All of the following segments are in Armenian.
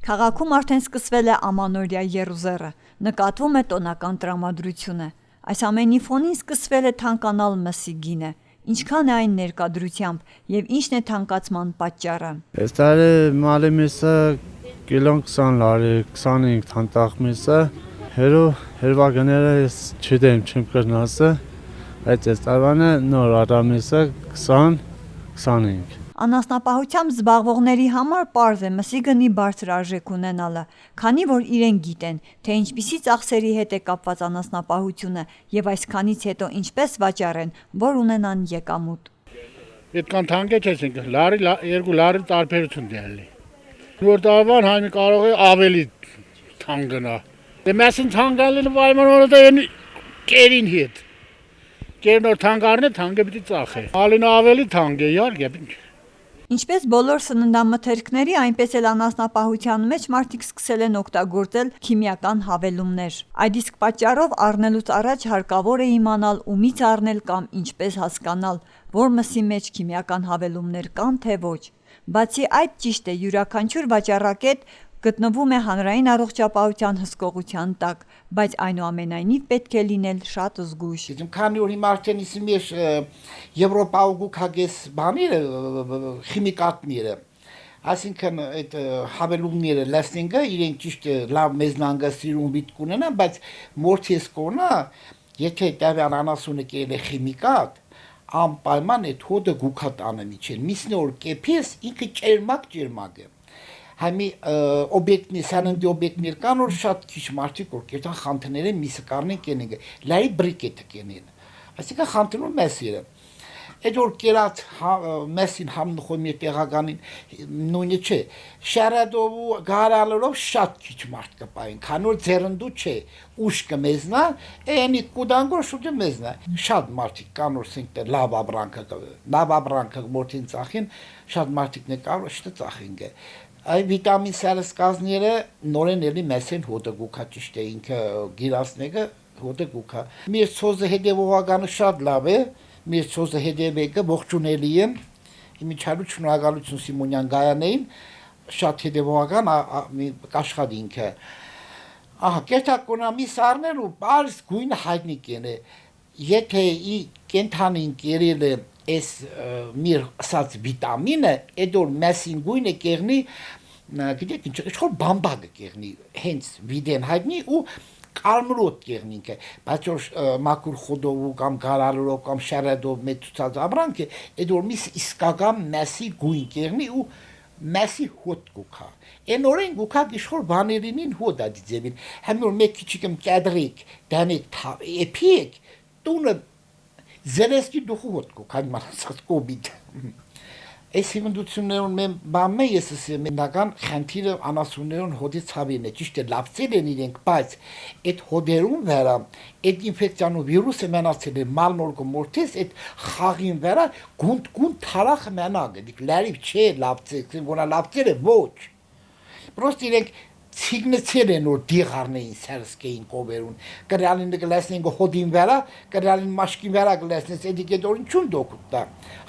Քաղաքում արդեն սկսվել է ամանորյա եռուզեռը, նկատվում է տոնական տրամադրությունը։ Այս ամենի ֆոնին սկսվել է թանկանալ մսի գինը։ Ինչքան է այն ներկայությամբ եւ ինչն է թանկացման պատճառը։ Այս տարի մալի միսը կիլոն 20 լարի, 25 թանտախ միսը, հերվագները ես չդեմ չեմ կրնասը, այդ այս տարվանը նոր արամիսը 20-25։ Անասնապահությամբ զբաղվողների համար պարզ է մսի գնի բարձր արժեք ունենալը, քանի որ իրենք գիտեն, թե ինչպիսի ծախսերի հետ է կապված անասնապահությունը եւ այսքանից հետո ինչպես վաճառեն, որ ունենան եկամուտ։ Այդքան թանկ է չենք, երկու լարի տարբերություն դեռ։ Որ տարվան հայնի կարող է ավելի թանկ գնա։ Դե մեսին թանկ ալին վայմանորը դա են կերին հետ։ Կերն որ թանկ առնի, թանկը պիտի ծախե։ Ալին ավելի թանկ է, իհարկե։ Ինչպես բոլոր սննդամթերքների, այնպես էլ անասնապահության մեջ մարդիկ սկսել են օգտագործել քիմիական հավելումներ։ Այդ իսկ պատճառով առնելուց առաջ հարկավոր է իմանալ ումից առնել կամ ինչպես հասկանալ, որ մսի մեջ քիմիական հավելումներ կան թե ոչ։ Բացի այդ, ճիշտ է, յուրաքանչյուր վաճառակետ գտնվում է հանրային առողջապահության հսկողության տակ, բայց այնուամենայնիվ պետք է լինել շատ զգույշ։ Քանի որ հիմա արդեն իսմեշ Եվրոպայու կհագես բաները, քիմիկատները, այսինքն այդ հավելումները լեսնինգը իրենք ճիշտ լավ մեզնանգը սիրուն բիտ կունենան, բայց մորթես կոնա, եթե տավյան անասունը կերել է քիմիկատ, անպայման այդ հոդը գուքատ անեմի չեն, միսն որ կեփես ինքը ջերմակ է։ Համի օբյեկտի սաննդի օբյեկտներ կան որ շատ քիչ մարդիկ որ կերտան խանթները միսը կառնեն կենին լայի բրիկետը կենին այսինքն խանթնում մեսիրը այդ որ կերած մեսին համնխոմի տեղականին նույնը չէ շարադով ու գարալով շատ քիչ մարդ կպային քան որ ձերնդու չէ ուշկը մեզնա այնի կուդանգոր շուտը մեզնա շատ մարդիկ կան որ սինտե լավ աբրանքը մորտին ծախին շատ մարդիկներ կան որ շտը ծախինգը Այ վիտամին սարսկազները նորեն էլի մեսեն հոդը գուքա ճիշտ է ինքը գիրասնեգը հոդը գուքա մեր ցոզը հետևողականը շատ լավ է մեր ցոզը հետևեկը ողջունելի է իմիջալու շնորհակալություն Սիմոնյան Գայանեին շատ հետևողական կաշխատի ինքը ահա կետակոնամի սարներու բարձ գույն հայտնի կենե եթե ի կենթանին կերել է Այս միր ասած վիտամինը էդոր մեսին գույնը կերնի գիտեք ինչ ինչ որ բամբագը կերնի հենց վիդեն հայտնի ու կարմրոտ կերնինքը բայց որ մակուր խոդով կամ գարալով կամ շարադով մեծած abranke էդոր միս իսկական մեսի գույն կերնի ու մեսի հոտ գուքա Էնորեն գուքա գիշոր բաներինին հոդա դիձևին համ որ մեկ քիչիկም կադրիկ դանիկ էփիկ տունը Զելեսկի դուխու հոտկու, կան մարասած կոբիտ։ Այս հիվնդություններուն մեմ բամը ես ասեմ նական խնդիրը անասուններուն հոդի ցավին է, ճիշտ է լավցել են իրենք, բայց այդ հոդերուն վրա այդ ինֆեկցիանու վիրուսը մնացել է մալմորգը մորթես այդ խաղին վրա գունդ թարախ մնագ, դիք լարիվ չէ լավցել, որը լավցել է ոչ։ Պրոստ իրենք Ցիգնեցել են որ դիղարնեին սերսկեին կոբերուն կրալին գլեսնին հոդին վրա կրալին մաշկին վրա գլեսնես էդիկետորին չուն դոկուտա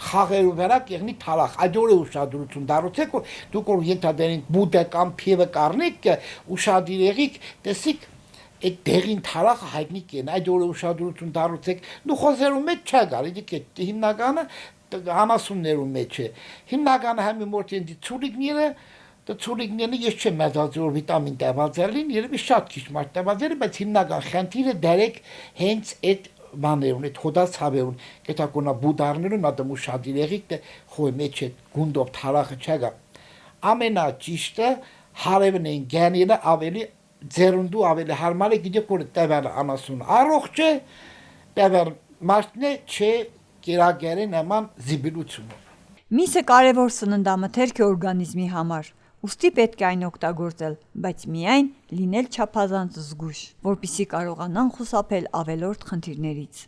խաղերու վրա կեղնի թարախ այդորը ուշադրություն դարուցեք որ դուք որ ենթադրին բուդե կամ փիվը կառնիկ ուշադրեղիկ տեսիկ այդ դեղին թարախը հայտնի կեն այդորը ուշադրություն դարուցեք դու խոզերու մեջ չա գալ էդիկետ հիմնականը անասուններու մեջ է հիմնականը համի մորտին դիցուլիկները Դա ցուրիկները ես չեմ մտածում որ վիտամին տևածելին, երևի շատ քիչ մարդ տևածելի, բայց հիմնական խնդիրը դերեք հենց այդ բաներուն, այդ հոդած հավերուն, կետակոնա բուդարներուն, ադամու շատ իրեղիկ դե խոյ մեջ է գունդով թարախը չգա։ Ամենաճիշտը հարևն են գանիլը ավելի ձերունդու ավելի հարմար է գիտեք որ տևար անասուն առողջ է, տևար մարդն է չէ կերագերի նման զիբիլություն։ Միսը կարևոր սննդամթերք է օրգանիզմի համար։ Ուստի պետք է այն օգտագործել, բայց միայն լինել չափազանց զգույշ, որպեսզի կարողանան խուսափել ավելորդ խնդիրներից։